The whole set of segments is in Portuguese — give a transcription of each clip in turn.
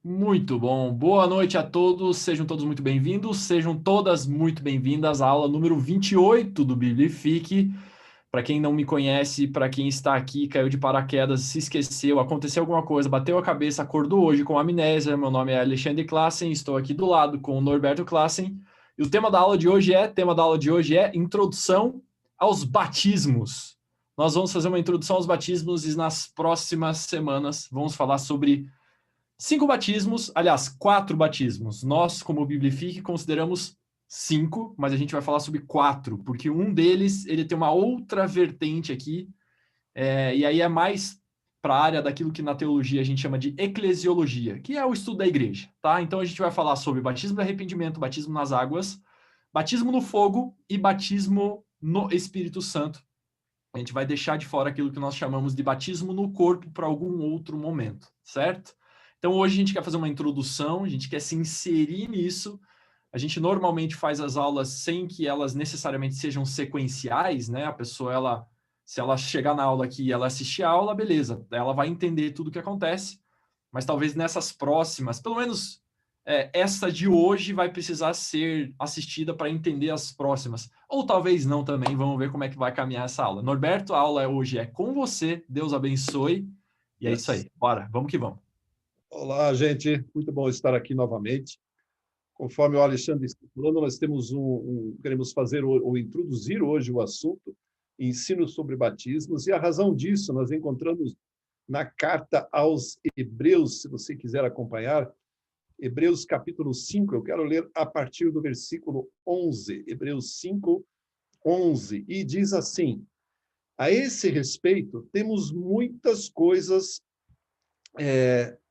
Muito bom. Boa noite a todos. Sejam todos muito bem-vindos. Sejam todas muito bem-vindas à aula número 28 do Biblifique. Para quem não me conhece, para quem está aqui, caiu de paraquedas, se esqueceu, aconteceu alguma coisa, bateu a cabeça, acordou hoje com amnésia. Meu nome é Alexandre Klassen, estou aqui do lado com o Norberto Klassen. E o tema da aula de hoje é Introdução aos Batismos. Nós vamos fazer uma introdução aos batismos e nas próximas semanas vamos falar sobre 5 batismos, aliás, 4 batismos. Nós, como Biblifique, consideramos 5, mas a gente vai falar sobre 4, porque um deles ele tem uma outra vertente aqui, e aí é mais para a área daquilo que na teologia a gente chama de eclesiologia, que é o estudo da igreja, tá? Então a gente vai falar sobre batismo de arrependimento, batismo nas águas, batismo no fogo e batismo no Espírito Santo. A gente vai deixar de fora aquilo que nós chamamos de batismo no corpo para algum outro momento, certo? Então hoje a gente quer fazer uma introdução, a gente quer se inserir nisso. A gente normalmente faz as aulas sem que elas necessariamente sejam sequenciais, né? A pessoa, se ela chegar na aula aqui e ela assistir a aula, beleza, ela vai entender tudo o que acontece, mas talvez nessas próximas, pelo menos essa de hoje vai precisar ser assistida para entender as próximas. Ou talvez não também, vamos ver como é que vai caminhar essa aula. Norberto, a aula hoje é com você, Deus abençoe, e é isso Yes. aí, bora, vamos que vamos. Olá, gente. Muito bom estar aqui novamente. Conforme o Alexandre está falando, nós temos queremos fazer ou introduzir hoje o assunto ensino sobre batismos, e a razão disso nós encontramos na carta aos Hebreus, se você quiser acompanhar, Hebreus capítulo 5, eu quero ler a partir do versículo 11, Hebreus 5, 11, e diz assim: a esse respeito, temos muitas coisas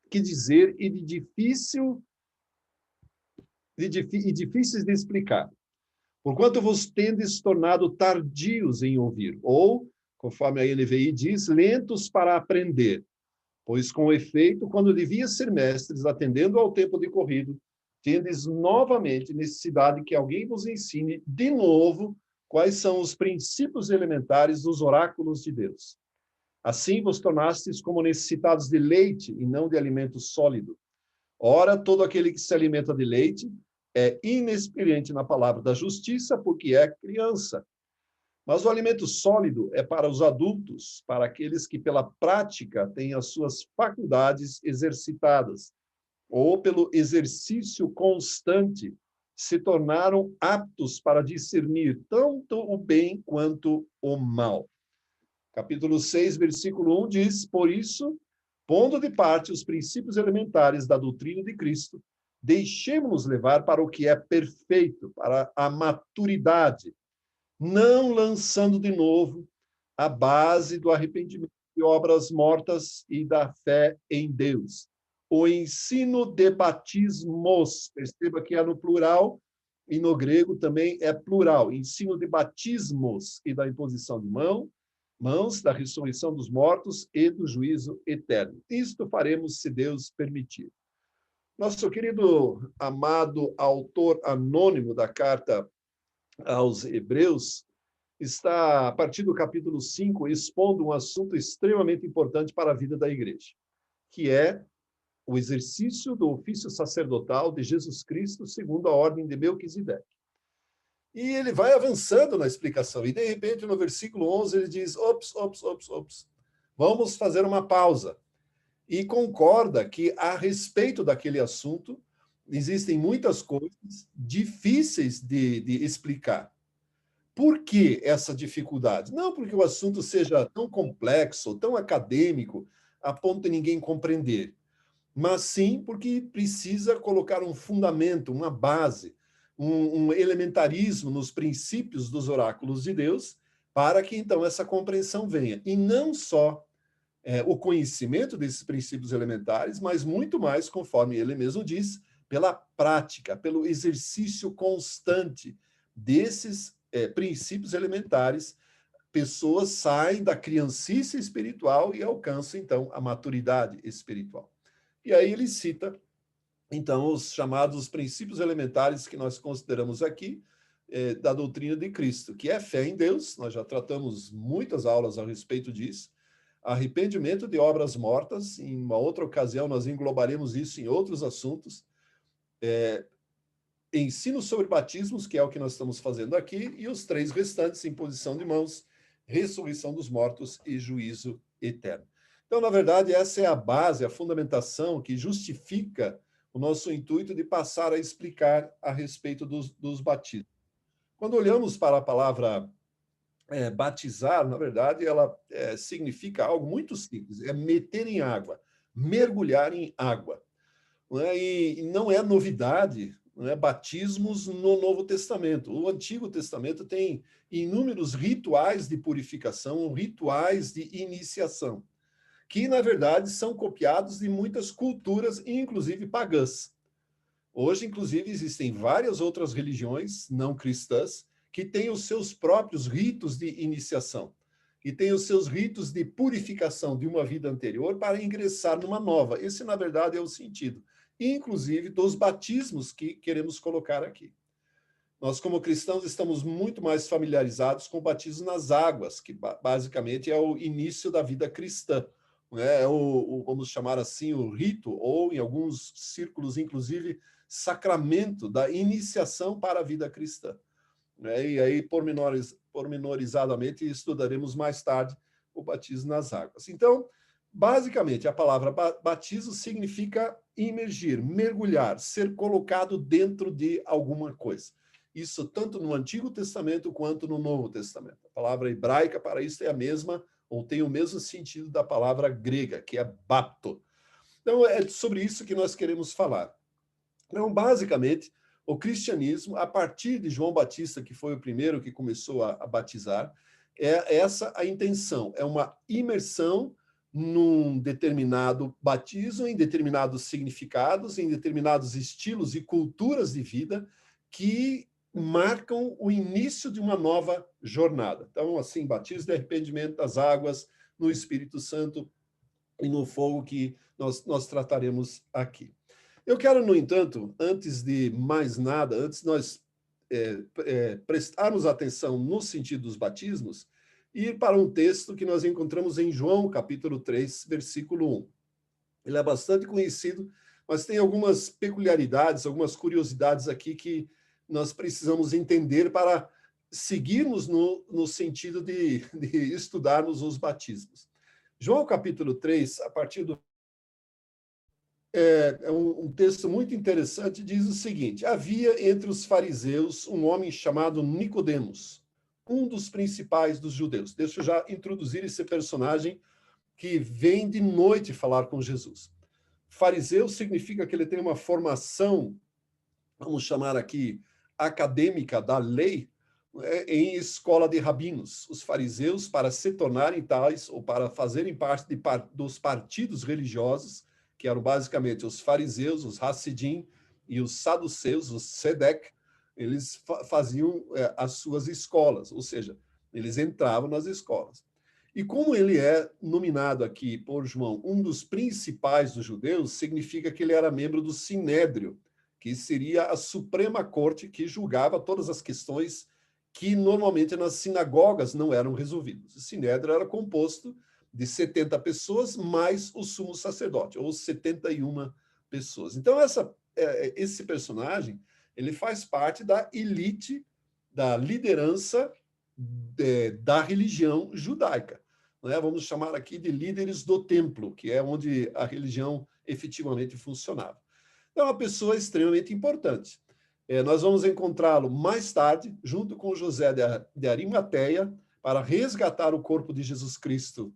que dizer e difíceis de explicar, porquanto vos tendes tornado tardios em ouvir, ou, conforme a NVI diz, lentos para aprender, pois com efeito, quando devia ser mestres, atendendo ao tempo decorrido, tendes novamente necessidade que alguém vos ensine de novo quais são os princípios elementares dos oráculos de Deus. Assim vos tornastes como necessitados de leite e não de alimento sólido. Ora, todo aquele que se alimenta de leite é inexperiente na palavra da justiça, porque é criança. Mas o alimento sólido é para os adultos, para aqueles que, pela prática, têm as suas faculdades exercitadas, ou pelo exercício constante, se tornaram aptos para discernir tanto o bem quanto o mal. Capítulo 6, versículo 1 diz: por isso, pondo de parte os princípios elementares da doutrina de Cristo, deixemos-nos levar para o que é perfeito, para a maturidade, não lançando de novo a base do arrependimento de obras mortas e da fé em Deus. O ensino de batismos, perceba que é no plural, e no grego também é plural, ensino de batismos e da imposição de mãos, da ressurreição dos mortos e do juízo eterno. Isto faremos se Deus permitir. Nosso querido, amado autor anônimo da carta aos Hebreus está, a partir do capítulo 5, expondo um assunto extremamente importante para a vida da igreja, que é o exercício do ofício sacerdotal de Jesus Cristo segundo a ordem de Melquisedeque. E ele vai avançando na explicação, e de repente, no versículo 11, ele diz, ops, vamos fazer uma pausa. E concorda que, a respeito daquele assunto, existem muitas coisas difíceis de explicar. Por que essa dificuldade? Não porque o assunto seja tão complexo, tão acadêmico, a ponto de ninguém compreender, mas sim porque precisa colocar um fundamento, uma base, um elementarismo nos princípios dos oráculos de Deus, para que então essa compreensão venha. E não só o conhecimento desses princípios elementares, mas muito mais, conforme ele mesmo diz, pela prática, pelo exercício constante desses princípios elementares, pessoas saem da criancice espiritual e alcançam, então, a maturidade espiritual. E aí ele cita, então, os chamados princípios elementares que nós consideramos aqui, da doutrina de Cristo, que é fé em Deus, nós já tratamos muitas aulas a respeito disso, arrependimento de obras mortas. Em uma outra ocasião, nós englobaremos isso em outros assuntos. Ensino sobre batismos, que é o que nós estamos fazendo aqui, e os 3 restantes, imposição de mãos, ressurreição dos mortos e juízo eterno. Então, na verdade, essa é a base, a fundamentação que justifica o nosso intuito de passar a explicar a respeito dos batismos. Quando olhamos para a palavra batizar, na verdade, ela significa algo muito simples, é meter em água, mergulhar em água. Não é? E não é novidade, não é? Batismos no Novo Testamento. O Antigo Testamento tem inúmeros rituais de purificação, rituais de iniciação, que, na verdade, são copiados de muitas culturas, inclusive pagãs. Hoje, inclusive, existem várias outras religiões não cristãs que têm os seus próprios ritos de iniciação e têm os seus ritos de purificação de uma vida anterior para ingressar numa nova. Esse, na verdade, é o sentido, inclusive dos batismos que queremos colocar aqui. Nós, como cristãos, estamos muito mais familiarizados com o batismo nas águas, que basicamente é o início da vida cristã. É vamos chamar assim, o rito, ou em alguns círculos, inclusive, sacramento da iniciação para a vida cristã. E aí, pormenorizadamente, estudaremos mais tarde o batismo nas águas. Então, basicamente, a palavra batismo significa imergir, mergulhar, ser colocado dentro de alguma coisa. Isso tanto no Antigo Testamento quanto no Novo Testamento. A palavra hebraica para isso é a mesma, ou tem o mesmo sentido da palavra grega, que é bapto. Então, é sobre isso que nós queremos falar. Então, basicamente, o cristianismo, a partir de João Batista, que foi o primeiro que começou a batizar, é essa a intenção, é uma imersão num determinado batismo, em determinados significados, em determinados estilos e culturas de vida que marcam o início de uma nova jornada. Então, assim, batismo de arrependimento das águas, no Espírito Santo e no fogo que nós trataremos aqui. Eu quero, no entanto, antes de mais nada, antes de nós prestarmos atenção no sentido dos batismos, ir para um texto que nós encontramos em João, capítulo 3, versículo 1. Ele é bastante conhecido, mas tem algumas peculiaridades, algumas curiosidades aqui que nós precisamos entender para seguirmos no sentido de estudarmos os batismos. João, capítulo 3, a partir do um texto muito interessante, diz o seguinte: havia entre os fariseus um homem chamado Nicodemos, um dos principais dos judeus. Deixa eu já introduzir esse personagem que vem de noite falar com Jesus. Fariseu significa que ele tem uma formação, vamos chamar aqui, acadêmica da lei, em escola de rabinos. Os fariseus, para se tornarem tais, ou para fazerem parte dos partidos religiosos, que eram basicamente os fariseus, os Hassidim e os saduceus, os Sedec, eles faziam as suas escolas, ou seja, eles entravam nas escolas. E como ele é nominado aqui por João um dos principais dos judeus, significa que ele era membro do Sinédrio, que seria a Suprema Corte que julgava todas as questões que normalmente nas sinagogas não eram resolvidas. O Sinédrio era composto de 70 pessoas, mais o sumo sacerdote, ou 71 pessoas. Então, esse personagem, ele faz parte da elite, da liderança da religião judaica. Né? Vamos chamar aqui de líderes do templo, que é onde a religião efetivamente funcionava. Então, é uma pessoa extremamente importante. Nós vamos encontrá-lo mais tarde, junto com José de Arimateia, para resgatar o corpo de Jesus Cristo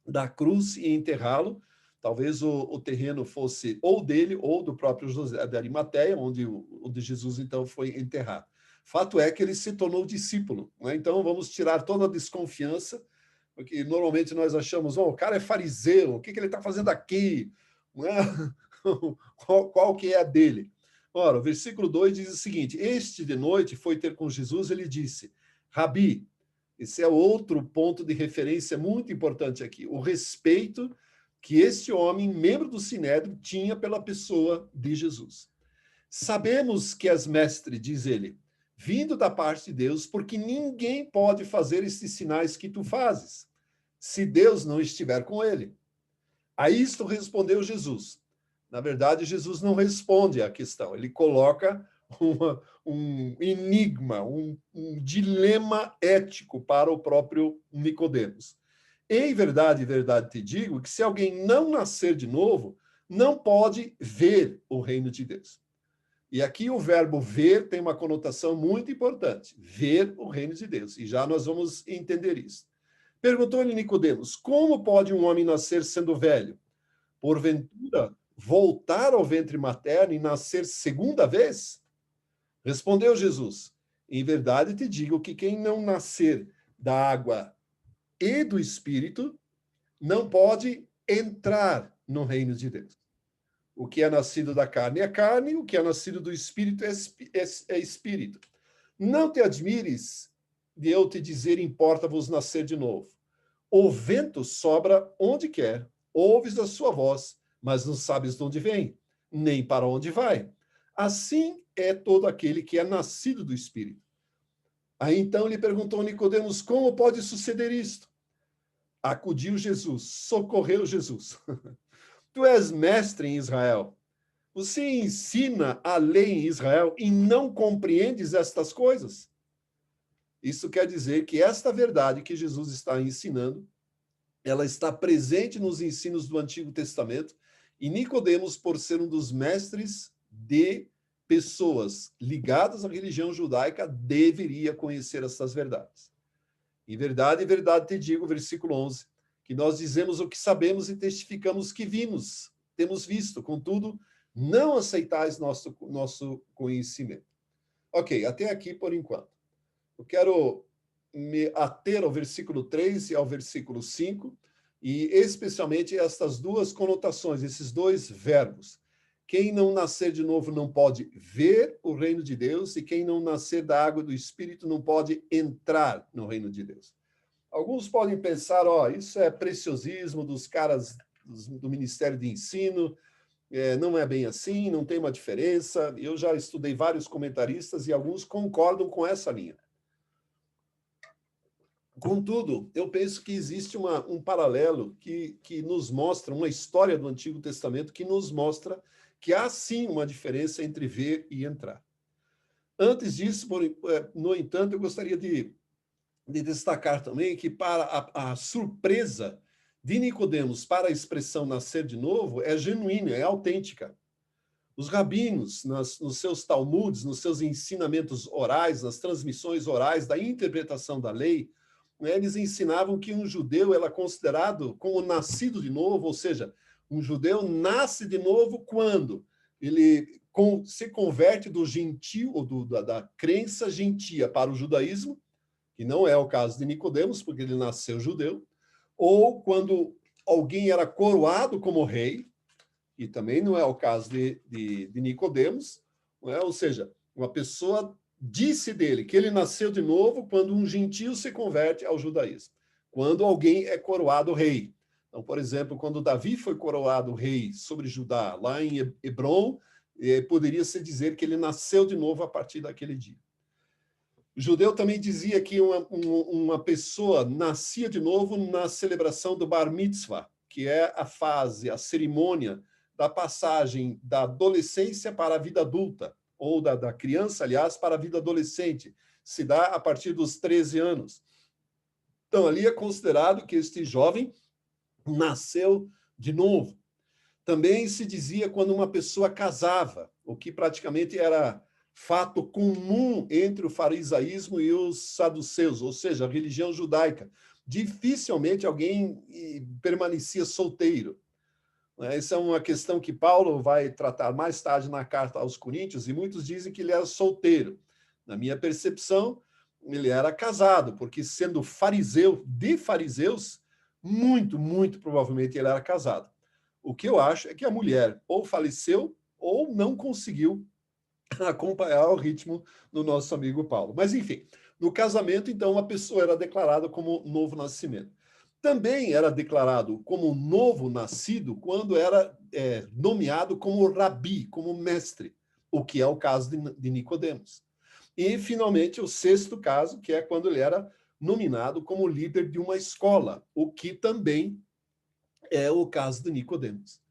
da cruz e enterrá-lo. Talvez o terreno fosse ou dele ou do próprio José de Arimateia, onde Jesus, então, foi enterrado. Fato é que ele se tornou discípulo. Né? Então, vamos tirar toda a desconfiança, porque normalmente nós achamos, o cara é fariseu, o que ele está fazendo aqui? Não é? Qual que é a dele? Ora, o versículo 2 diz o seguinte: este de noite foi ter com Jesus, ele disse, Rabi. Esse é outro ponto de referência muito importante aqui, o respeito que este homem, membro do Sinédrio, tinha pela pessoa de Jesus. Sabemos que és mestre, diz ele, vindo da parte de Deus, porque ninguém pode fazer esses sinais que tu fazes, se Deus não estiver com ele. A isto respondeu Jesus. Na verdade, Jesus não responde à questão, ele coloca um enigma, um dilema ético para o próprio Nicodemos. Em verdade te digo que se alguém não nascer de novo, não pode ver o reino de Deus. E aqui o verbo ver tem uma conotação muito importante, ver o reino de Deus. E já nós vamos entender isso. Perguntou-lhe Nicodemos, como pode um homem nascer sendo velho? Porventura, voltar ao ventre materno e nascer segunda vez? Respondeu Jesus, em verdade te digo que quem não nascer da água e do Espírito não pode entrar no reino de Deus. O que é nascido da carne é carne, o que é nascido do Espírito é Espírito. Não te admires de eu te dizer, importa-vos nascer de novo. O vento sobra onde quer, ouves a sua voz, mas não sabes de onde vem, nem para onde vai. Assim é todo aquele que é nascido do Espírito. Aí então lhe perguntou Nicodemos, como pode suceder isto? Acudiu Jesus, socorreu Jesus. Tu és mestre em Israel. Você ensina a lei em Israel e não compreendes estas coisas? Isso quer dizer que esta verdade que Jesus está ensinando, ela está presente nos ensinos do Antigo Testamento, e Nicodemos, por ser um dos mestres de pessoas ligadas à religião judaica, deveria conhecer essas verdades. Em verdade te digo, versículo 11, que nós dizemos o que sabemos e testificamos que vimos, temos visto, contudo, não aceitais nosso conhecimento. Ok, até aqui por enquanto. Eu quero me ater ao versículo 3 e ao versículo 5, e especialmente estas duas conotações, esses dois verbos. Quem não nascer de novo não pode ver o reino de Deus, e quem não nascer da água do Espírito não pode entrar no reino de Deus. Alguns podem pensar, isso é preciosismo dos caras do Ministério de Ensino, não é bem assim, não tem uma diferença. Eu já estudei vários comentaristas e alguns concordam com essa linha. Contudo, eu penso que existe um paralelo que nos mostra, uma história do Antigo Testamento que nos mostra que há sim uma diferença entre ver e entrar. Antes disso, no entanto, eu gostaria de destacar também que para a surpresa de Nicodemos para a expressão nascer de novo é genuína, é autêntica. Os rabinos, nos seus talmudes, nos seus ensinamentos orais, nas transmissões orais da interpretação da lei, eles ensinavam que um judeu era considerado como nascido de novo, ou seja, um judeu nasce de novo quando ele se converte do gentio, ou da crença gentia para o judaísmo, que não é o caso de Nicodemos, porque ele nasceu judeu, ou quando alguém era coroado como rei, e também não é o caso de Nicodemos, não é? Ou seja, uma pessoa disse dele que ele nasceu de novo quando um gentio se converte ao judaísmo, quando alguém é coroado rei. Então, por exemplo, quando Davi foi coroado rei sobre Judá, lá em Hebrom, poderia-se dizer que ele nasceu de novo a partir daquele dia. O judeu também dizia que uma pessoa nascia de novo na celebração do Bar Mitzvah, que é a fase, a cerimônia da passagem da adolescência para a vida adulta, ou da criança, aliás, para a vida adolescente. Se dá a partir dos 13 anos. Então, ali é considerado que este jovem nasceu de novo. Também se dizia quando uma pessoa casava, o que praticamente era fato comum entre o farisaísmo e os saduceus, ou seja, a religião judaica. Dificilmente alguém permanecia solteiro. Essa é uma questão que Paulo vai tratar mais tarde na carta aos Coríntios, e muitos dizem que ele era solteiro. Na minha percepção, ele era casado, porque sendo fariseu de fariseus, muito provavelmente ele era casado. O que eu acho é que a mulher ou faleceu ou não conseguiu acompanhar o ritmo do nosso amigo Paulo. Mas, enfim, no casamento, então, uma pessoa era declarada como novo nascimento. Também era declarado como novo nascido quando era nomeado como rabi, como mestre, o que é o caso de Nicodemos. E, finalmente, o sexto caso, que é quando ele era nominado como líder de uma escola, o que também é o caso de Nicodemos.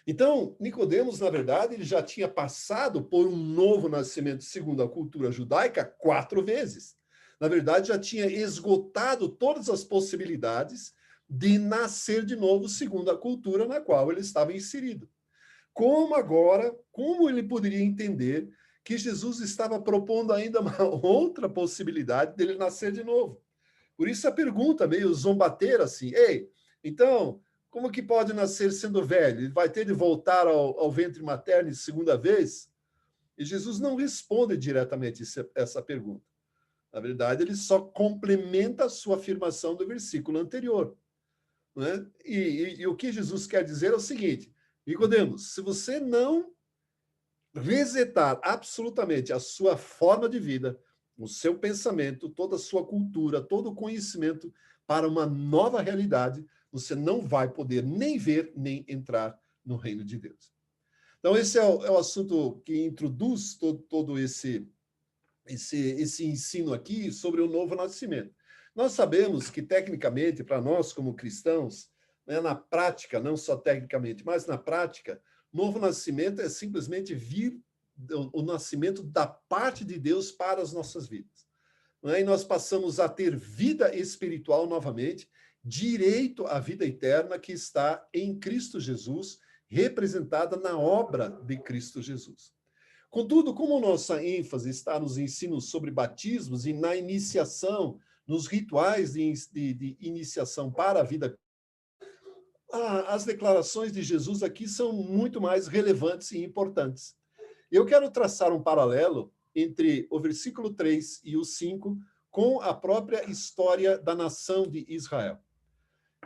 Então, Nicodemos, na verdade, ele já tinha passado por um novo nascimento segundo a cultura judaica 4 vezes. Na verdade, já tinha esgotado todas as possibilidades de nascer de novo segundo a cultura na qual ele estava inserido. Como ele poderia entender que Jesus estava propondo ainda uma outra possibilidade dele nascer de novo? Por isso a pergunta meio zombateira assim, ei, então, como que pode nascer sendo velho? Ele vai ter de voltar ao ventre materno segunda vez? E Jesus não responde diretamente essa pergunta. Na verdade, ele só complementa a sua afirmação do versículo anterior. Não é? E o que Jesus quer dizer é o seguinte, Nicodemos, se você não resetar absolutamente a sua forma de vida, o seu pensamento, toda a sua cultura, todo o conhecimento para uma nova realidade, você não vai poder nem ver, nem entrar no reino de Deus. Então, esse é o assunto que introduz todo esse ensino aqui sobre o novo nascimento. Nós sabemos que, tecnicamente, para nós como cristãos, né, na prática, não só tecnicamente, mas na prática, novo nascimento é simplesmente vir o nascimento da parte de Deus para as nossas vidas. Né? E nós passamos a ter vida espiritual novamente, direito à vida eterna que está em Cristo Jesus, representada na obra de Cristo Jesus. Contudo, como nossa ênfase está nos ensinos sobre batismos e na iniciação, nos rituais de iniciação para a vida, as declarações de Jesus aqui são muito mais relevantes e importantes. Eu quero traçar um paralelo entre o versículo 3 e o 5 com a própria história da nação de Israel.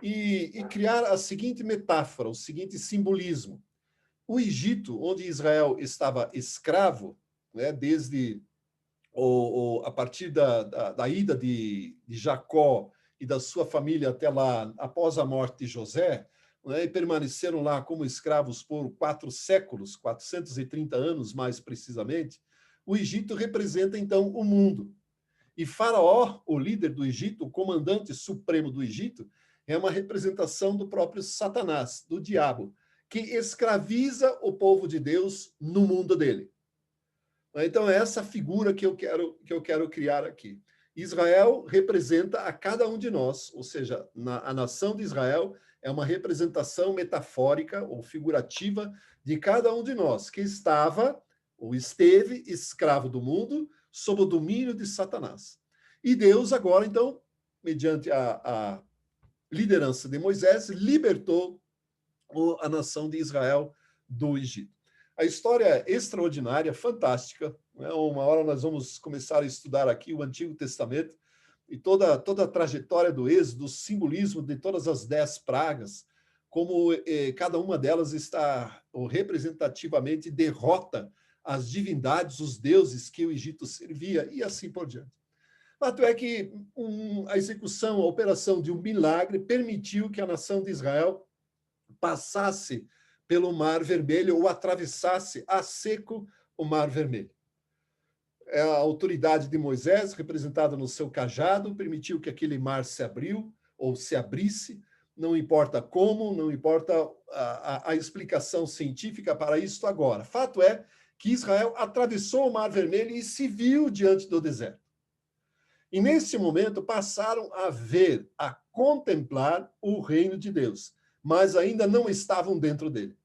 E criar a seguinte metáfora, o seguinte simbolismo. O Egito, onde Israel estava escravo, né, desde a partir da ida de Jacó e da sua família até lá, após a morte de José, né, e permaneceram lá como escravos por 4 séculos, 430 anos mais precisamente, o Egito representa, então, o mundo. E Faraó, o líder do Egito, o comandante supremo do Egito, é uma representação do próprio Satanás, do diabo, que escraviza o povo de Deus no mundo dele. Então, é essa figura que eu quero criar aqui. Israel representa a cada um de nós, ou seja, a nação de Israel é uma representação metafórica ou figurativa de cada um de nós, que estava ou esteve escravo do mundo, sob o domínio de Satanás. E Deus agora, então, mediante a liderança de Moisés, libertou a nação de Israel do Egito. A história é extraordinária, fantástica. Né? Uma hora nós vamos começar a estudar aqui o Antigo Testamento e toda a trajetória do Êxodo, o simbolismo de todas as 10 pragas, como cada uma delas está representativamente derrota as divindades, os deuses que o Egito servia e assim por diante. Fato é que a execução, a operação de um milagre permitiu que a nação de Israel passasse pelo Mar Vermelho ou atravessasse a seco o Mar Vermelho. A autoridade de Moisés, representada no seu cajado, permitiu que aquele mar se abriu ou se abrisse, não importa como, não importa a explicação científica para isso agora. Fato é que Israel atravessou o Mar Vermelho e se viu diante do deserto. E nesse momento passaram a ver, a contemplar o reino de Deus, mas ainda não estavam dentro dele.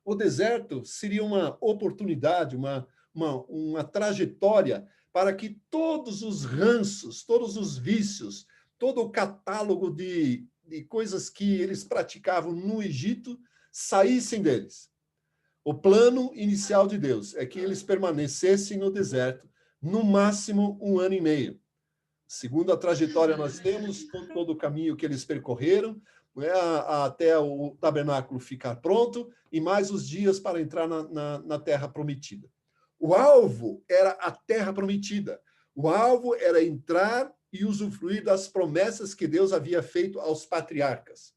O deserto seria uma oportunidade, uma trajetória para que todos os ranços, todos os vícios, todo o catálogo de coisas que eles praticavam no Egito saíssem deles. O plano inicial de Deus é que eles permanecessem no deserto no máximo 1 ano e meio. Segundo a trajetória nós temos, todo o caminho que eles percorreram, né, até o tabernáculo ficar pronto, e mais os dias para entrar na terra prometida. O alvo era a terra prometida. O alvo era entrar e usufruir das promessas que Deus havia feito aos patriarcas.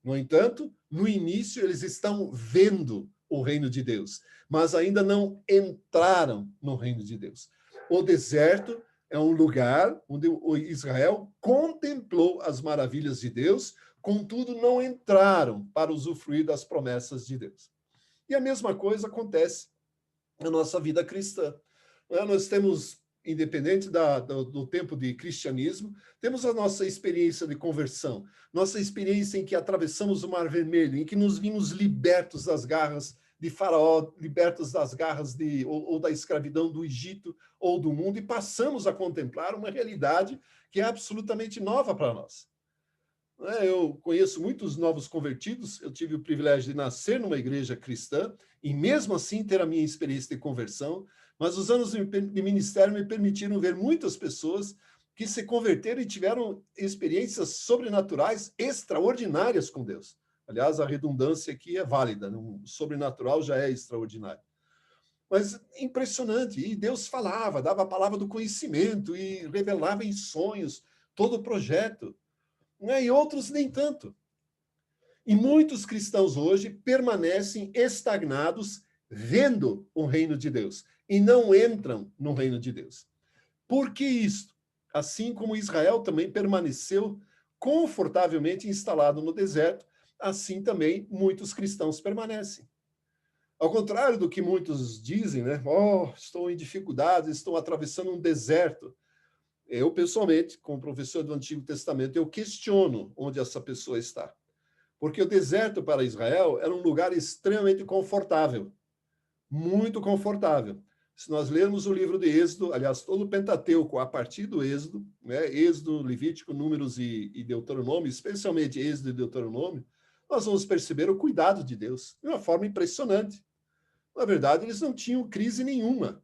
No entanto, no início, eles estão vendo o reino de Deus, mas ainda não entraram no reino de Deus. O deserto É um lugar onde o Israel contemplou as maravilhas de Deus, contudo não entraram para usufruir das promessas de Deus. E a mesma coisa acontece na nossa vida cristã. Nós temos, independente do tempo de cristianismo, temos a nossa experiência de conversão, nossa experiência em que atravessamos o Mar Vermelho, em que nos vimos libertos das garras de Faraó, libertos das garras ou da escravidão do Egito ou do mundo, e passamos a contemplar uma realidade que é absolutamente nova para nós. Eu conheço muitos novos convertidos, eu tive o privilégio de nascer numa igreja cristã e mesmo assim ter a minha experiência de conversão, mas os anos de ministério me permitiram ver muitas pessoas que se converteram e tiveram experiências sobrenaturais extraordinárias com Deus. Aliás, a redundância aqui é válida, o sobrenatural já é extraordinário. Mas impressionante, e Deus falava, dava a palavra do conhecimento e revelava em sonhos todo o projeto. E outros nem tanto. E muitos cristãos hoje permanecem estagnados vendo o reino de Deus e não entram no reino de Deus. Por que isto? Assim como Israel também permaneceu confortavelmente instalado no deserto, assim também muitos cristãos permanecem. Ao contrário do que muitos dizem, né? Oh, estou em dificuldades, estou atravessando um deserto. Eu, pessoalmente, como professor do Antigo Testamento, eu questiono onde essa pessoa está. Porque o deserto para Israel era um lugar extremamente confortável, muito confortável. Se nós lermos o livro de Êxodo, aliás, todo o Pentateuco, a partir do Êxodo, né, Êxodo, Levítico, Números e Deuteronômio, especialmente Êxodo e Deuteronômio, nós vamos perceber o cuidado de Deus de uma forma impressionante. Na verdade, eles não tinham crise nenhuma.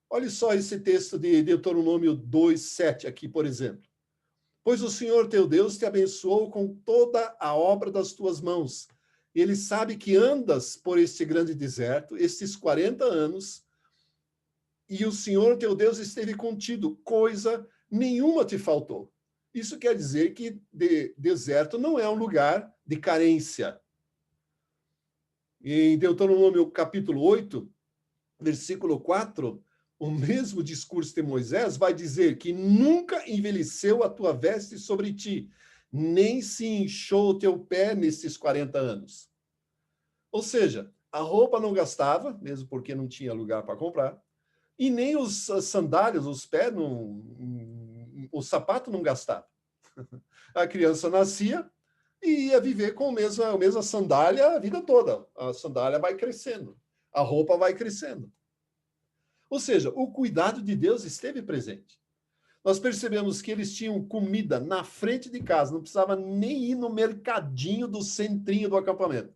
Olha só esse texto de Deuteronômio 2:7 aqui, por exemplo. Pois o Senhor teu Deus te abençoou com toda a obra das tuas mãos. Ele sabe que andas por este grande deserto, estes 40 anos, e o Senhor teu Deus esteve contigo, coisa nenhuma te faltou. Isso quer dizer que deserto não é um lugar de carência. Em Deuteronômio capítulo 8, versículo 4, o mesmo discurso de Moisés vai dizer que nunca envelheceu a tua veste sobre ti, nem se inchou o teu pé nesses 40 anos. Ou seja, a roupa não gastava, mesmo porque não tinha lugar para comprar, e nem as sandálias, os pés, o sapato não gastava. A criança nascia e ia viver com a mesma sandália a vida toda. A sandália vai crescendo, a roupa vai crescendo. Ou seja, o cuidado de Deus esteve presente. Nós percebemos que eles tinham comida na frente de casa, não precisava nem ir no mercadinho do centrinho do acampamento.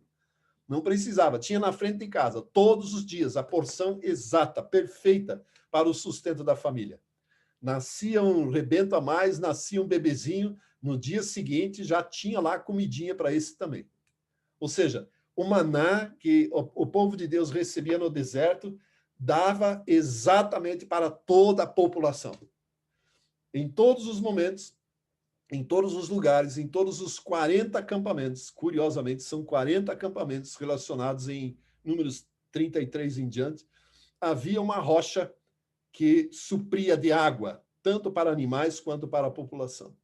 Não precisava, tinha na frente de casa, todos os dias, a porção exata, perfeita para o sustento da família. Nascia um rebento a mais, nascia um bebezinho, no dia seguinte já tinha lá comidinha para esse também. Ou seja, o maná que o povo de Deus recebia no deserto dava exatamente para toda a população. Em todos os momentos, em todos os lugares, em todos os 40 acampamentos, curiosamente, são 40 acampamentos relacionados em Números 33 em diante, havia uma rocha que supria de água, tanto para animais quanto para a população.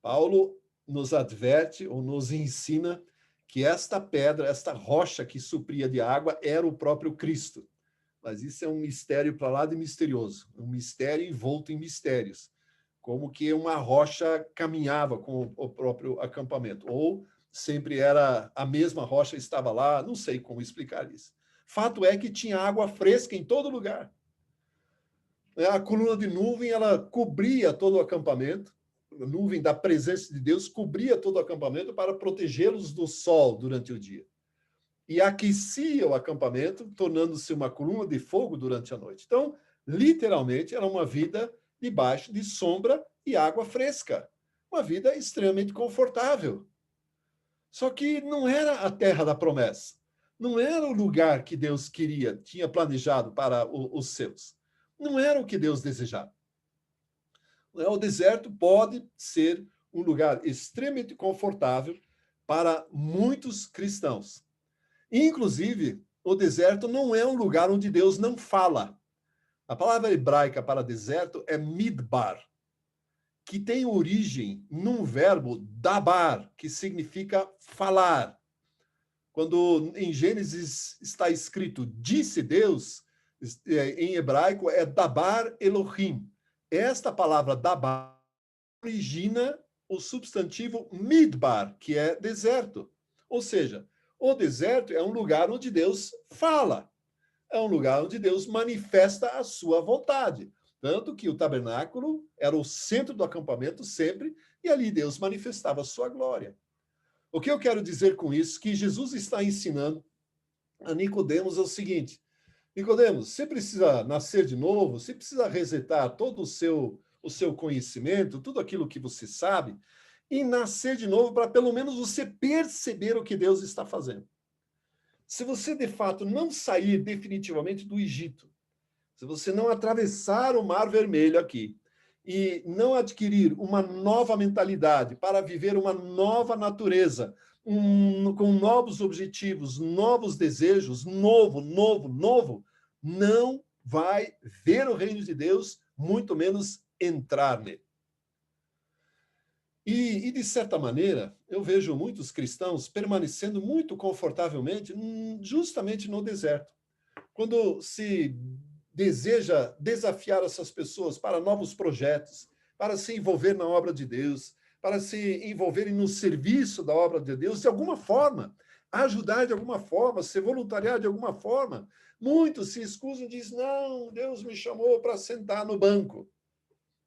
Paulo nos adverte ou nos ensina que esta pedra, esta rocha que supria de água, era o próprio Cristo. Mas isso é um mistério para lá de misterioso, um mistério envolto em mistérios, como que uma rocha caminhava com o próprio acampamento, ou sempre era a mesma rocha estava lá, não sei como explicar isso. Fato é que tinha água fresca em todo lugar. A coluna de nuvem, ela cobria todo o acampamento, a nuvem da presença de Deus cobria todo o acampamento para protegê-los do sol durante o dia. E aquecia o acampamento, tornando-se uma coluna de fogo durante a noite. Então, literalmente, era uma vida debaixo de sombra e água fresca. Uma vida extremamente confortável. Só que não era a terra da promessa. Não era o lugar que Deus queria, tinha planejado para os seus. Não era o que Deus desejava. O deserto pode ser um lugar extremamente confortável para muitos cristãos. Inclusive, o deserto não é um lugar onde Deus não fala. A palavra hebraica para deserto é midbar, que tem origem num verbo dabar, que significa falar. Quando em Gênesis está escrito disse Deus, em hebraico é dabar Elohim. Esta palavra dabar origina o substantivo midbar, que é deserto. Ou seja, o deserto é um lugar onde Deus fala. É um lugar onde Deus manifesta a sua vontade. Tanto que o tabernáculo era o centro do acampamento sempre, e ali Deus manifestava a sua glória. O que eu quero dizer com isso? Que Jesus está ensinando a Nicodemos é o seguinte: Nicodemos, você precisa nascer de novo, você precisa resetar todo o seu conhecimento, tudo aquilo que você sabe, e nascer de novo para pelo menos você perceber o que Deus está fazendo. Se você, de fato, não sair definitivamente do Egito, se você não atravessar o Mar Vermelho aqui e não adquirir uma nova mentalidade para viver uma nova natureza, com novos objetivos, novos desejos, novo, não vai ver o reino de Deus, muito menos entrar nele. E, de certa maneira, eu vejo muitos cristãos permanecendo muito confortavelmente justamente no deserto. Quando se deseja desafiar essas pessoas para novos projetos, para se envolver na obra de Deus, para se envolverem no serviço da obra de Deus, de alguma forma, ajudar de alguma forma, se voluntariar de alguma forma, muitos se excusam e dizem, não, Deus me chamou para sentar no banco.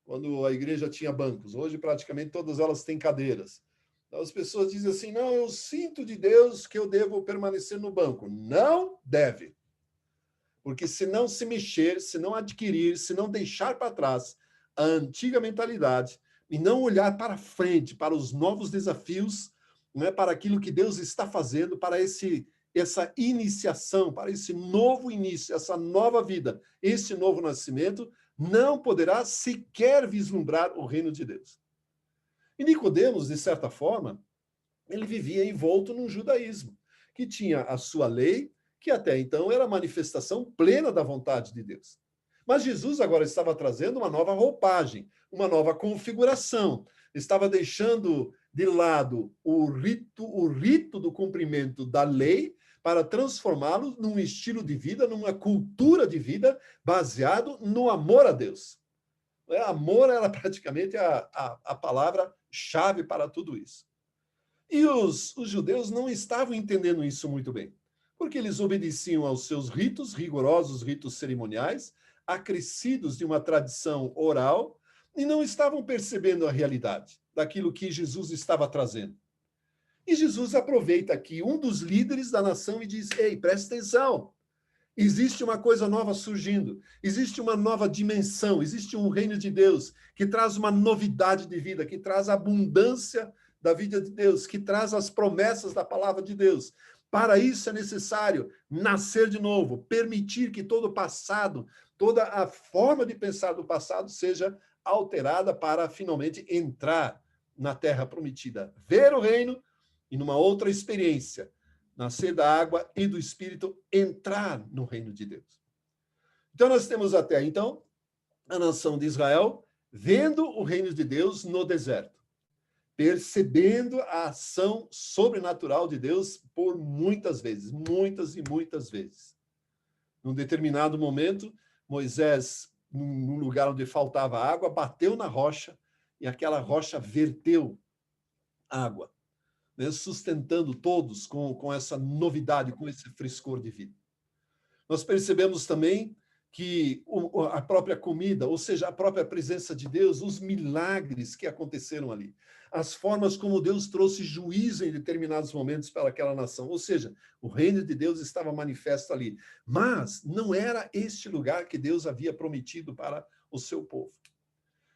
Quando a igreja tinha bancos. Hoje, praticamente, todas elas têm cadeiras. Então, as pessoas dizem assim, não, eu sinto de Deus que eu devo permanecer no banco. Não deve. Porque se não se mexer, se não adquirir, se não deixar para trás a antiga mentalidade e não olhar para frente, para os novos desafios, né, para aquilo que Deus está fazendo, para essa iniciação, para esse novo início, essa nova vida, esse novo nascimento, não poderá sequer vislumbrar o reino de Deus. E Nicodemos, de certa forma, ele vivia envolto num judaísmo, que tinha a sua lei, que até então era a manifestação plena da vontade de Deus. Mas Jesus agora estava trazendo uma nova roupagem, uma nova configuração, estava deixando de lado o rito do cumprimento da lei para transformá-lo num estilo de vida, numa cultura de vida baseado no amor a Deus. Amor era praticamente a palavra-chave para tudo isso. E os judeus não estavam entendendo isso muito bem, porque eles obedeciam aos seus ritos, rigorosos ritos cerimoniais, acrescidos de uma tradição oral, e não estavam percebendo a realidade daquilo que Jesus estava trazendo. E Jesus aproveita aqui um dos líderes da nação e diz, ei, presta atenção, existe uma coisa nova surgindo, existe uma nova dimensão, existe um reino de Deus que traz uma novidade de vida, que traz abundância da vida de Deus, que traz as promessas da palavra de Deus. Para isso é necessário nascer de novo, permitir que todo o passado, toda a forma de pensar do passado seja alterada para finalmente entrar na terra prometida, ver o reino e numa outra experiência, nascer da água e do Espírito, entrar no reino de Deus. Então, nós temos até então a nação de Israel vendo o reino de Deus no deserto, percebendo a ação sobrenatural de Deus por muitas vezes, muitas e muitas vezes. Num determinado momento, Moisés, num lugar onde faltava água, bateu na rocha e aquela rocha verteu água, né, sustentando todos com essa novidade, com esse frescor de vida. Nós percebemos também que a própria comida, ou seja, a própria presença de Deus, os milagres que aconteceram ali, as formas como Deus trouxe juízo em determinados momentos para aquela nação, ou seja, o reino de Deus estava manifesto ali. Mas não era este lugar que Deus havia prometido para o seu povo.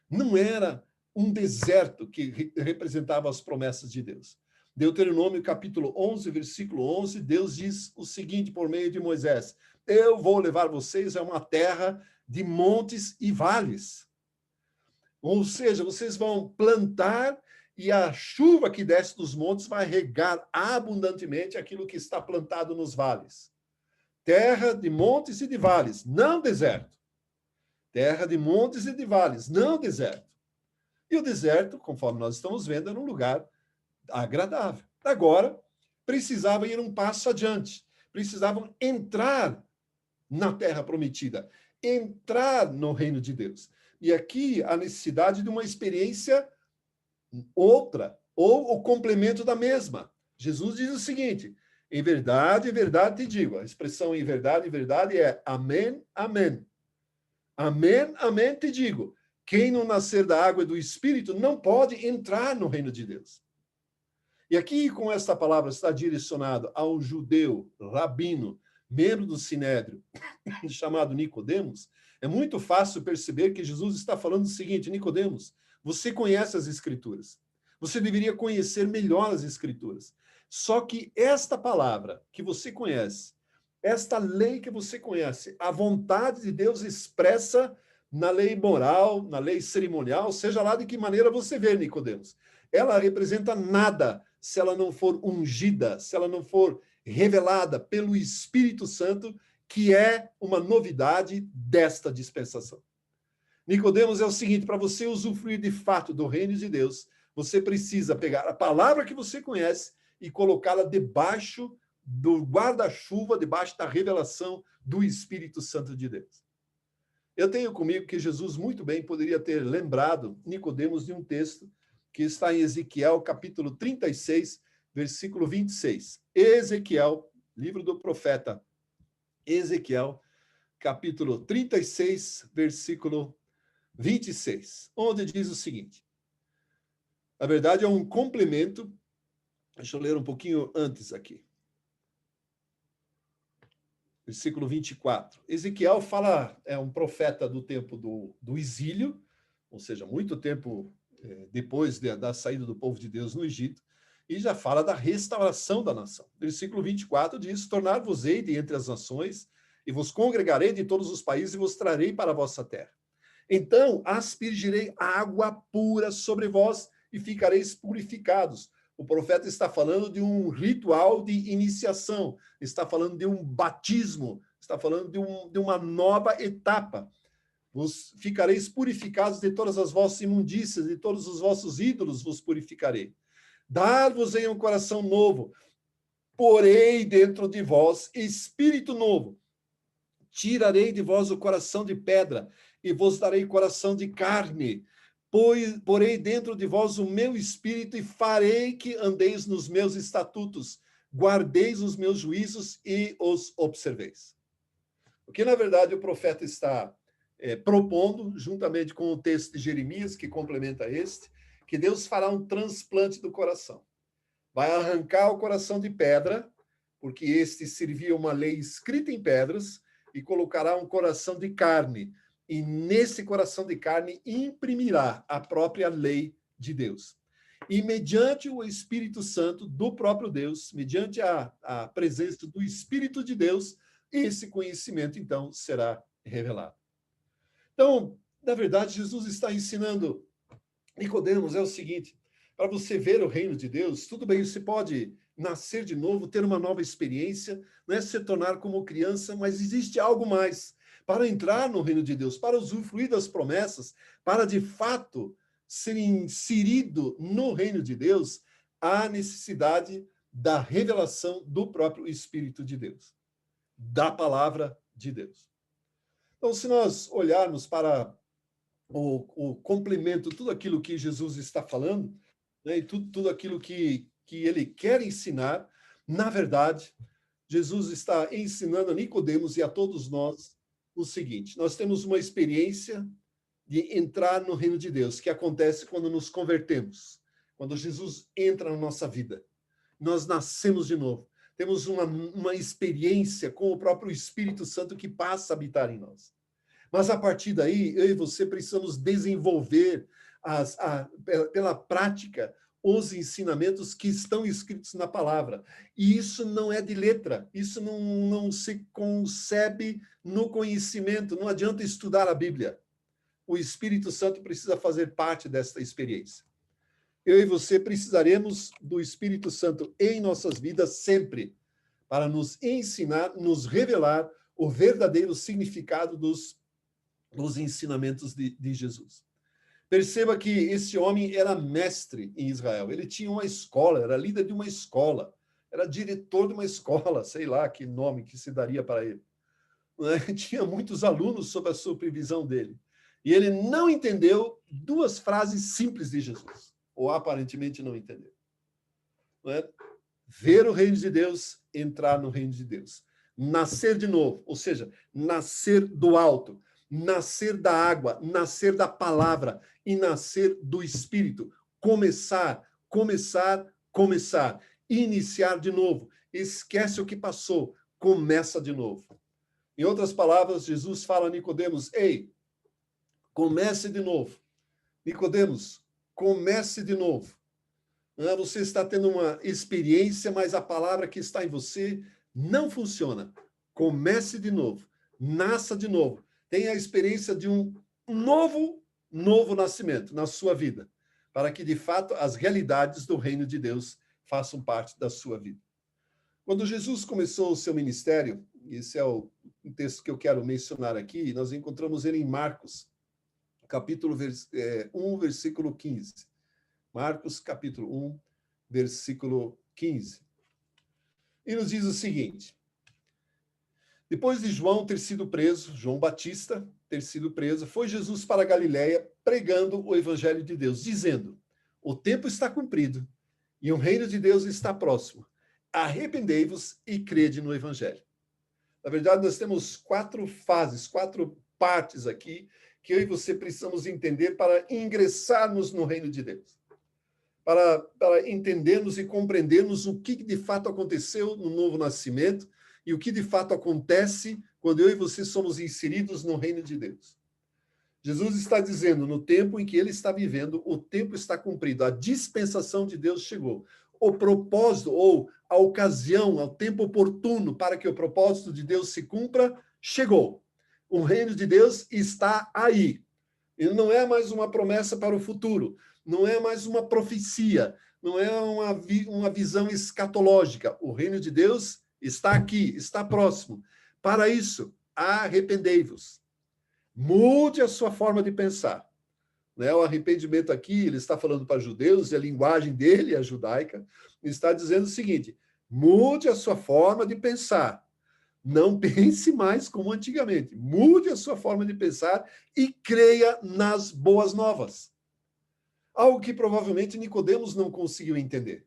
Não era um deserto que representava as promessas de Deus. Deuteronômio capítulo 11, versículo 11, Deus diz o seguinte por meio de Moisés, eu vou levar vocês a uma terra de montes e vales. Ou seja, vocês vão plantar e a chuva que desce dos montes vai regar abundantemente aquilo que está plantado nos vales. Terra de montes e de vales, não deserto. terra de montes e de vales, não deserto. E o deserto, conforme nós estamos vendo, era um lugar agradável. Agora, precisavam ir um passo adiante, precisavam entrar na terra prometida, entrar no reino de Deus. E aqui a necessidade de uma experiência outra, ou o complemento da mesma. Jesus diz o seguinte: em verdade te digo. A expressão em verdade é amém, amém. Amém, amém te digo. Quem não nascer da água e do Espírito não pode entrar no reino de Deus. E aqui, com esta palavra, está direcionado ao judeu, rabino, membro do Sinédrio, chamado Nicodemos. É muito fácil perceber que Jesus está falando o seguinte: Nicodemos, você conhece as Escrituras. Você deveria conhecer melhor as Escrituras. Só que esta palavra que você conhece, esta lei que você conhece, a vontade de Deus expressa na lei moral, na lei cerimonial, seja lá de que maneira você vê, Nicodemos. Ela representa nada se ela não for ungida, se ela não for revelada pelo Espírito Santo, que é uma novidade desta dispensação. Nicodemos, é o seguinte: para você usufruir de fato do reino de Deus, você precisa pegar a palavra que você conhece e colocá-la debaixo do guarda-chuva, debaixo da revelação do Espírito Santo de Deus. Eu tenho comigo que Jesus muito bem poderia ter lembrado Nicodemos de um texto que está em Ezequiel, capítulo 36, versículo 26. Ezequiel, livro do profeta Ezequiel, capítulo 36, versículo 26, onde diz o seguinte. Na verdade, é um complemento. Deixa eu ler um pouquinho antes aqui. Versículo 24. Ezequiel fala, é um profeta do tempo do exílio, ou seja, muito tempo depois da saída do povo de Deus no Egito, e já fala da restauração da nação. Versículo 24 diz: tornar-vos-ei de entre as nações, e vos congregarei de todos os países, e vos trarei para a vossa terra. Então aspergirei água pura sobre vós, e ficareis purificados. O profeta está falando de um ritual de iniciação, está falando de um batismo, está falando de uma nova etapa. Vos ficareis purificados de todas as vossas imundícias, de todos os vossos ídolos vos purificarei. Dar-vos-ei um coração novo, porei dentro de vós espírito novo. Tirarei de vós o coração de pedra e vos darei coração de carne. Porei dentro de vós o meu espírito e farei que andeis nos meus estatutos, guardeis os meus juízos e os observeis. O que, na verdade, o profeta está propondo, juntamente com o texto de Jeremias, que complementa este, que Deus fará um transplante do coração. Vai arrancar o coração de pedra, porque este servia uma lei escrita em pedras, e colocará um coração de carne, e nesse coração de carne imprimirá a própria lei de Deus. E mediante o Espírito Santo do próprio Deus, mediante a presença do Espírito de Deus, esse conhecimento, então, será revelado. Então, na verdade, Jesus está ensinando Nicodemos é o seguinte: para você ver o reino de Deus, tudo bem, você pode nascer de novo, ter uma nova experiência, não é se tornar como criança, mas existe algo mais. Para entrar no reino de Deus, para usufruir das promessas, para de fato ser inserido no reino de Deus, há necessidade da revelação do próprio Espírito de Deus, da palavra de Deus. Então, se nós olharmos para o complemento, tudo aquilo que Jesus está falando, né, e tudo aquilo que ele quer ensinar, na verdade, Jesus está ensinando a Nicodemos e a todos nós o seguinte: nós temos uma experiência de entrar no reino de Deus, que acontece quando nos convertemos, quando Jesus entra na nossa vida. Nós nascemos de novo. Temos uma experiência com o próprio Espírito Santo que passa a habitar em nós. Mas, a partir daí, eu e você precisamos desenvolver, pela prática, os ensinamentos que estão escritos na palavra. E isso não é de letra, isso não se concebe no conhecimento, não adianta estudar a Bíblia. O Espírito Santo precisa fazer parte desta experiência. Eu e você precisaremos do Espírito Santo em nossas vidas sempre, para nos ensinar, nos revelar o verdadeiro significado dos os ensinamentos de Jesus. Perceba que esse homem era mestre em Israel. Ele tinha uma escola, era líder de uma escola, era diretor de uma escola, sei lá que nome que se daria para ele. Tinha muitos alunos sob a supervisão dele. E ele não entendeu duas frases simples de Jesus, ou aparentemente não entendeu. Não é? Ver o reino de Deus, entrar no reino de Deus. Nascer de novo, ou seja, nascer do alto, nascer da água, nascer da palavra e nascer do Espírito. Começar, começar, começar. Iniciar de novo. Esquece o que passou, começa de novo. Em outras palavras, Jesus fala a Nicodemos: ei, comece de novo. Nicodemos, comece de novo. Você está tendo uma experiência, mas a palavra que está em você não funciona. Comece de novo. Nasça de novo. Tenha a experiência de um novo nascimento na sua vida, para que, de fato, as realidades do reino de Deus façam parte da sua vida. Quando Jesus começou o seu ministério, esse é o texto que eu quero mencionar aqui, nós encontramos ele em Marcos, capítulo 1, versículo 15. Marcos, capítulo 1, versículo 15. E nos diz o seguinte: depois de João ter sido preso, João Batista ter sido preso, foi Jesus para a Galiléia pregando o evangelho de Deus, dizendo: o tempo está cumprido e o reino de Deus está próximo. Arrependei-vos e crede no evangelho. Na verdade, nós temos 4 fases, 4 partes aqui que eu e você precisamos entender para ingressarmos no reino de Deus. Para entendermos e compreendermos o que de fato aconteceu no novo nascimento e o que de fato acontece quando eu e você somos inseridos no reino de Deus. Jesus está dizendo, no tempo em que ele está vivendo, o tempo está cumprido, a dispensação de Deus chegou. O propósito ou a ocasião, o tempo oportuno para que o propósito de Deus se cumpra, chegou. O reino de Deus está aí. Ele não é mais uma promessa para o futuro, não é mais uma profecia, não é uma visão escatológica. O reino de Deus está aqui, está próximo. Para isso, arrependei-vos. Mude a sua forma de pensar. Né? O arrependimento aqui, ele está falando para judeus, e a linguagem dele é judaica, está dizendo o seguinte: mude a sua forma de pensar. Não pense mais como antigamente. Mude a sua forma de pensar e creia nas boas novas. Algo que provavelmente Nicodemos não conseguiu entender.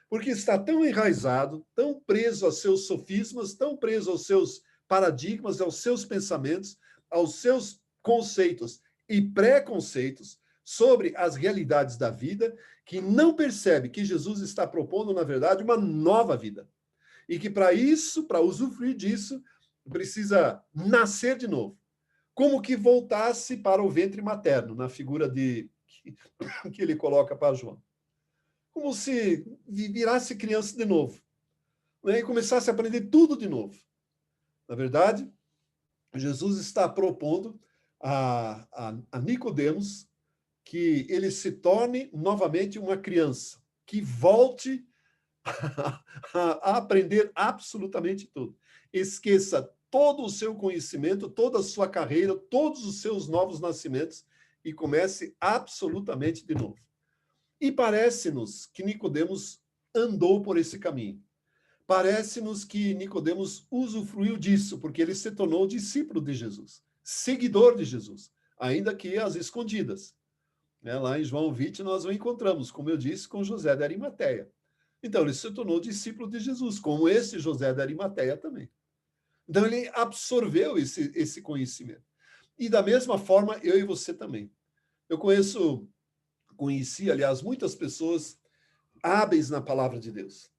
Porque está tão enraizado, tão preso aos seus sofismas, tão preso aos seus paradigmas, aos seus pensamentos, aos seus conceitos e preconceitos sobre as realidades da vida, que não percebe que Jesus está propondo, na verdade, uma nova vida. E que para isso, para usufruir disso, precisa nascer de novo. Como que voltasse para o ventre materno, na figura que ele coloca para João. Como se virasse criança de novo. Né? E começasse a aprender tudo de novo. Na verdade, Jesus está propondo a Nicodemos que ele se torne novamente uma criança, que volte a aprender absolutamente tudo. Esqueça todo o seu conhecimento, toda a sua carreira, todos os seus novos nascimentos e comece absolutamente de novo. E parece-nos que Nicodemos andou por esse caminho. Parece-nos que Nicodemos usufruiu disso, porque ele se tornou discípulo de Jesus, seguidor de Jesus, ainda que às escondidas. Lá em João 20 nós o encontramos, como eu disse, com José de Arimateia. Então, ele se tornou discípulo de Jesus, como esse José de Arimateia também. Então, ele absorveu esse conhecimento. E da mesma forma, eu e você também. Eu conheci, aliás, muitas pessoas hábeis na palavra de Deus,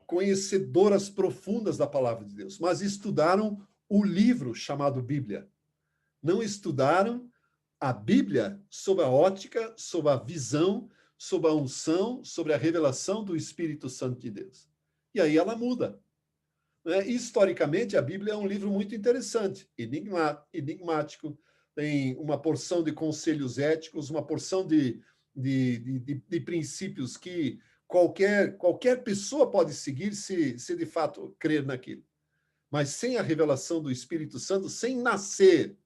conhecedoras profundas da palavra de Deus, mas estudaram o livro chamado Bíblia. Não estudaram a Bíblia sob a ótica, sob a visão, sob a unção, sobre a revelação do Espírito Santo de Deus. E aí ela muda. Né? Historicamente, a Bíblia é um livro muito interessante, enigmático, tem uma porção de conselhos éticos, uma porção de princípios que qualquer pessoa pode seguir se de fato crer naquilo. Mas sem a revelação do Espírito Santo, sem nascer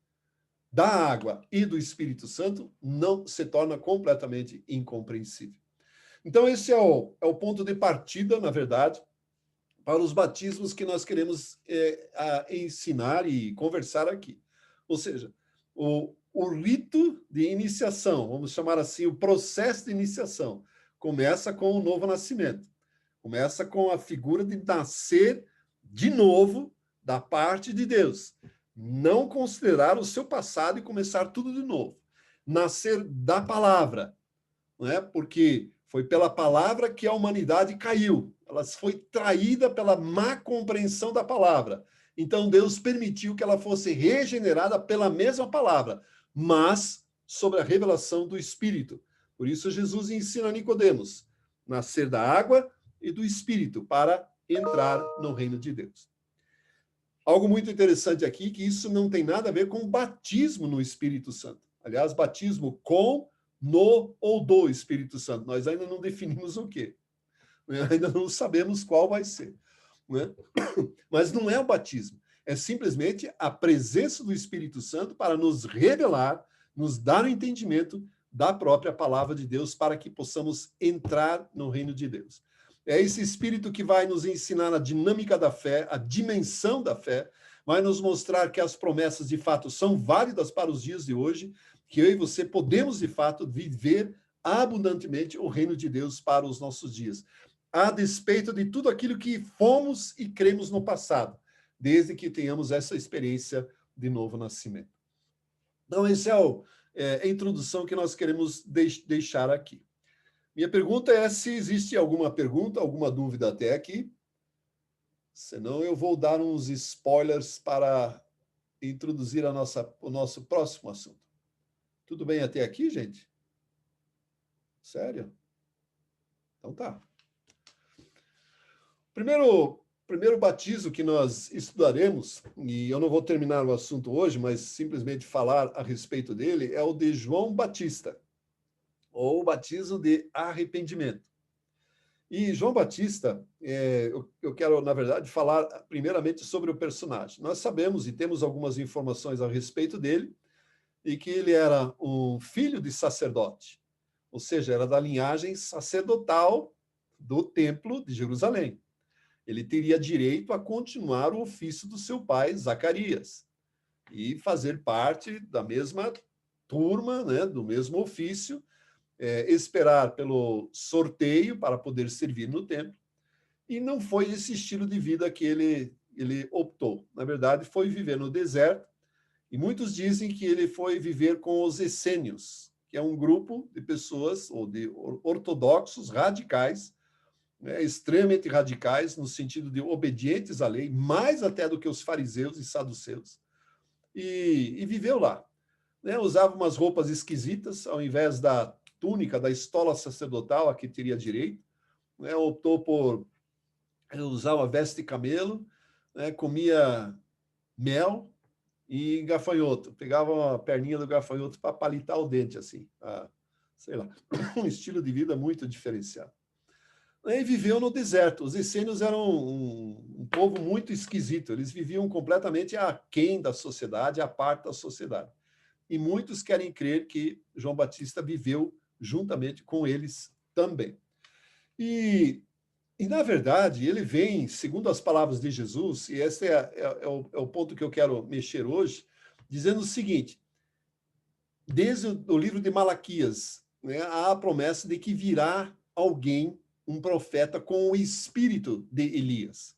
da água e do Espírito Santo não se torna completamente incompreensível. Então, esse é o ponto de partida, na verdade, para os batismos que nós queremos ensinar e conversar aqui. Ou seja, o rito de iniciação, vamos chamar assim, o processo de iniciação, começa com o novo nascimento. Começa com a figura de nascer de novo da parte de Deus. Não considerar o seu passado e começar tudo de novo. Nascer da palavra, não é? Porque foi pela palavra que a humanidade caiu. Ela foi traída pela má compreensão da palavra. Então Deus permitiu que ela fosse regenerada pela mesma palavra, mas sobre a revelação do Espírito. Por isso Jesus ensina a Nicodemos nascer da água e do Espírito para entrar no reino de Deus. Algo muito interessante aqui, que isso não tem nada a ver com batismo no Espírito Santo. Aliás, batismo com, no ou do Espírito Santo. Nós ainda não definimos o quê. Ainda não sabemos qual vai ser. Né? Mas não é o batismo. É simplesmente a presença do Espírito Santo para nos revelar, nos dar o entendimento da própria palavra de Deus para que possamos entrar no reino de Deus. É esse Espírito que vai nos ensinar a dinâmica da fé, a dimensão da fé, vai nos mostrar que as promessas de fato são válidas para os dias de hoje, que eu e você podemos de fato viver abundantemente o reino de Deus para os nossos dias, a despeito de tudo aquilo que fomos e cremos no passado, desde que tenhamos essa experiência de novo nascimento. Então, essa é a introdução que nós queremos deixar aqui. Minha pergunta é se existe alguma pergunta, alguma dúvida até aqui. Senão, eu vou dar uns spoilers para introduzir o nosso próximo assunto. Tudo bem até aqui, gente? Sério? Então tá. Primeiro batismo que nós estudaremos, e eu não vou terminar o assunto hoje, mas simplesmente falar a respeito dele, é o de João Batista, ou o batismo de arrependimento. E João Batista, eu quero, na verdade, falar primeiramente sobre o personagem. Nós sabemos e temos algumas informações a respeito dele, e que ele era um filho de sacerdote, ou seja, era da linhagem sacerdotal do Templo de Jerusalém. Ele teria direito a continuar o ofício do seu pai, Zacarias, e fazer parte da mesma turma, né, do mesmo ofício, esperar pelo sorteio para poder servir no templo, e não foi esse estilo de vida que ele optou. Na verdade, foi viver no deserto, e muitos dizem que ele foi viver com os essênios, que é um grupo de pessoas, ou de ortodoxos radicais, né, extremamente radicais, no sentido de obedientes à lei, mais até do que os fariseus e saduceus, e viveu lá. Né, usava umas roupas esquisitas, ao invés da túnica, da estola sacerdotal a que teria direito, né, optou por usar uma veste de camelo, né, comia mel e gafanhoto, pegava a perninha do gafanhoto para palitar o dente, assim, sei lá, um estilo de vida muito diferenciado. E viveu no deserto. Os essênios eram um povo muito esquisito. Eles viviam completamente aquém da sociedade, à parte da sociedade. E muitos querem crer que João Batista viveu juntamente com eles também. E na verdade, ele vem, segundo as palavras de Jesus, e esse é o ponto que eu quero mexer hoje, dizendo o seguinte: desde o livro de Malaquias, né, há a promessa de que virá alguém, um profeta com o espírito de Elias.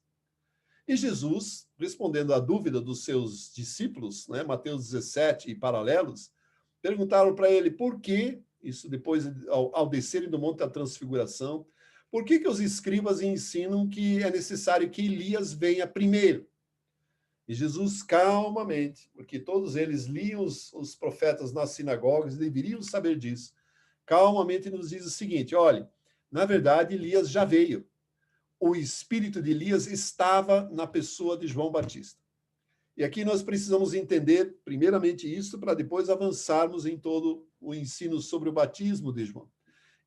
E Jesus, respondendo à dúvida dos seus discípulos, né, Mateus 17 e paralelos, perguntaram para ele por que, isso depois, ao descerem do Monte da Transfiguração, por que os escribas ensinam que é necessário que Elias venha primeiro? E Jesus, calmamente, porque todos eles liam os profetas nas sinagogas e deveriam saber disso, calmamente nos diz o seguinte: olha, na verdade, Elias já veio. O espírito de Elias estava na pessoa de João Batista. E aqui nós precisamos entender, primeiramente, isso, para depois avançarmos em todo o ensino sobre o batismo de João.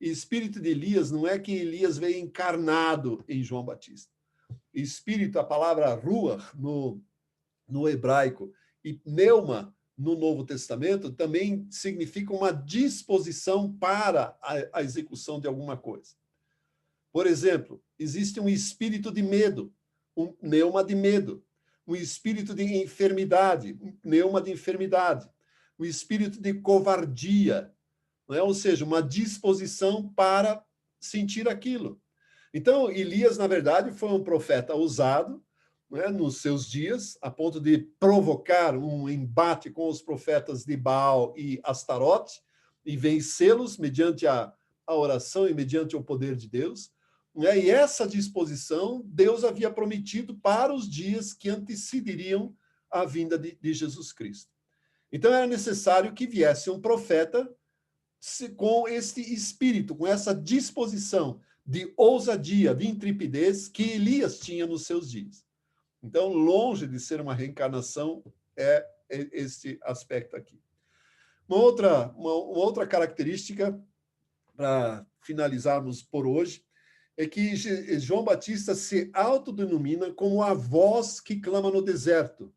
E espírito de Elias não é que Elias veio encarnado em João Batista. Espírito, a palavra ruach no hebraico, e pneuma no Novo Testamento também significa uma disposição para a execução de alguma coisa. Por exemplo, existe um espírito de medo, um pneuma de medo, um espírito de enfermidade, um pneuma de enfermidade, um espírito de covardia, não é? Ou seja, uma disposição para sentir aquilo. Então, Elias, na verdade, foi um profeta usado, não é, nos seus dias, a ponto de provocar um embate com os profetas de Baal e Astarote e vencê-los mediante a oração e mediante o poder de Deus. Né? E essa disposição Deus havia prometido para os dias que antecederiam a vinda de Jesus Cristo. Então, era necessário que viesse um profeta com este espírito, com essa disposição de ousadia, de intrepidez que Elias tinha nos seus dias. Então, longe de ser uma reencarnação, é este aspecto aqui. Uma outra característica, para finalizarmos por hoje, é que João Batista se autodenomina como a voz que clama no deserto,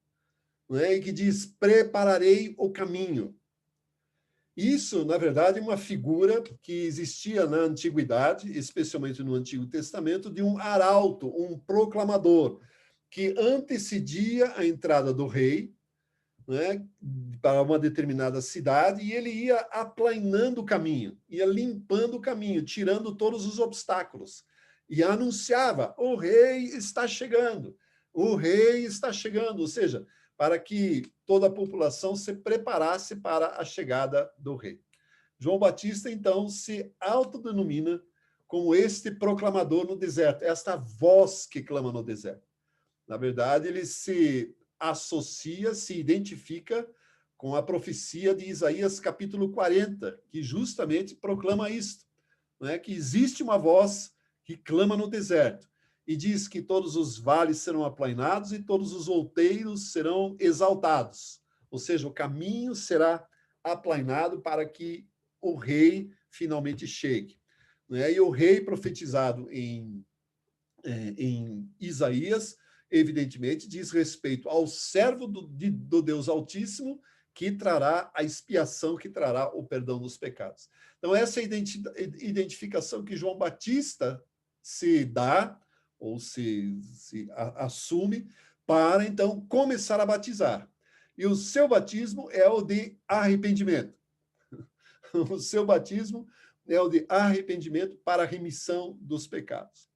não é? E que diz, prepararei o caminho. Isso, na verdade, é uma figura que existia na antiguidade, especialmente no Antigo Testamento, de um arauto, um proclamador, que antecedia a entrada do rei, né, para uma determinada cidade, e ele ia aplanando o caminho, ia limpando o caminho, tirando todos os obstáculos, e anunciava, o rei está chegando, o rei está chegando, ou seja, para que toda a população se preparasse para a chegada do rei. João Batista, então, se autodenomina como este proclamador no deserto, esta voz que clama no deserto. Na verdade, ele se associa, se identifica com a profecia de Isaías capítulo 40, que justamente proclama isto, né? Que existe uma voz que clama no deserto e diz que todos os vales serão aplainados e todos os outeiros serão exaltados. Ou seja, o caminho será aplainado para que o rei finalmente chegue. Né? E o rei profetizado em Isaías, evidentemente, diz respeito ao servo do Deus Altíssimo, que trará a expiação, que trará o perdão dos pecados. Então, essa é a identificação que João Batista se dá, ou se assume, para, então, começar a batizar. E o seu batismo é o de arrependimento. O seu batismo é o de arrependimento para a remissão dos pecados.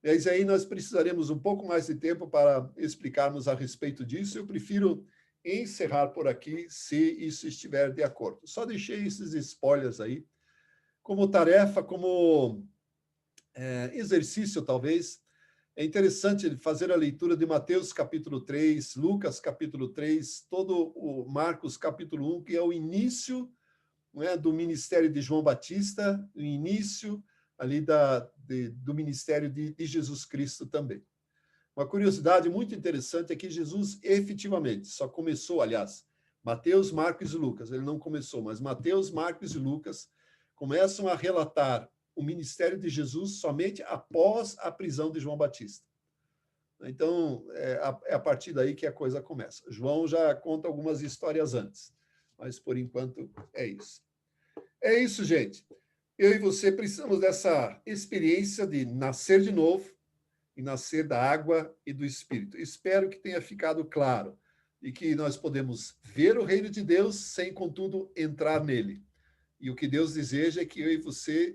Mas aí nós precisaremos um pouco mais de tempo para explicarmos a respeito disso. Eu prefiro encerrar por aqui, se isso estiver de acordo. Só deixei esses spoilers aí, como tarefa, como exercício, talvez. É interessante fazer a leitura de Mateus capítulo 3, Lucas capítulo 3, todo o Marcos capítulo 1, que é o início, não é, do ministério de João Batista, o início ali do ministério de Jesus Cristo também. Uma curiosidade muito interessante é que Jesus efetivamente só começou, aliás, Mateus, Marcos e Lucas, ele não começou, mas Mateus, Marcos e Lucas começam a relatar o ministério de Jesus somente após a prisão de João Batista. Então, é a partir daí que a coisa começa. João já conta algumas histórias antes, mas, por enquanto, é isso. É isso, gente. Eu e você precisamos dessa experiência de nascer de novo e nascer da água e do Espírito. Espero que tenha ficado claro e que nós podemos ver o reino de Deus sem, contudo, entrar nele. E o que Deus deseja é que eu e você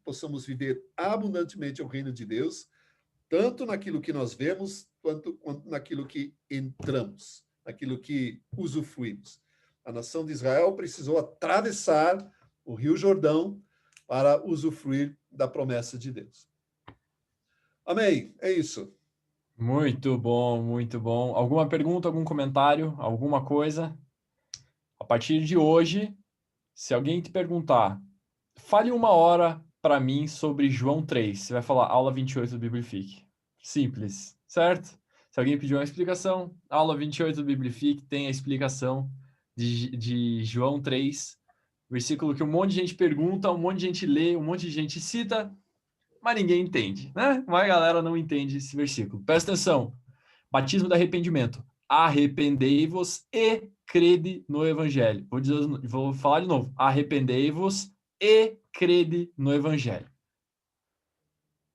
possamos viver abundantemente o reino de Deus, tanto naquilo que nós vemos, quanto naquilo que entramos, naquilo que usufruímos. A nação de Israel precisou atravessar o Rio Jordão para usufruir da promessa de Deus. Amém. É isso. Muito bom, muito bom. Alguma pergunta, algum comentário, alguma coisa? A partir de hoje, se alguém te perguntar, fale 1 hora para mim sobre João 3. Você vai falar aula 28 do Biblifique. Simples, certo? Se alguém pedir uma explicação, aula 28 do Biblifique tem a explicação de João 3, versículo que um monte de gente pergunta, um monte de gente lê, um monte de gente cita, mas ninguém entende, né? Mas a galera não entende esse versículo. Presta atenção. Batismo de arrependimento. arrependei-vos e crede no evangelho. Vou falar de novo. Arrependei-vos e crede no evangelho.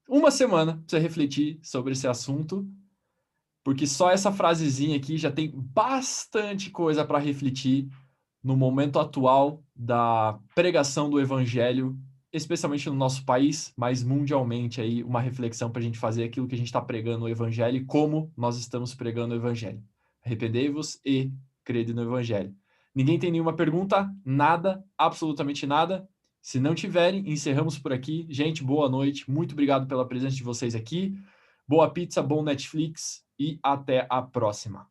Uma semana para você refletir sobre esse assunto, porque só essa frasezinha aqui já tem bastante coisa para refletir no momento atual da pregação do evangelho, especialmente no nosso país, mas mundialmente aí uma reflexão para a gente fazer aquilo que a gente está pregando o evangelho e como nós estamos pregando o evangelho. Arrependei-vos e crede no evangelho. Ninguém tem nenhuma pergunta? Nada, absolutamente nada. Se não tiverem, encerramos por aqui. Gente, boa noite. Muito obrigado pela presença de vocês aqui. Boa pizza, bom Netflix e até a próxima.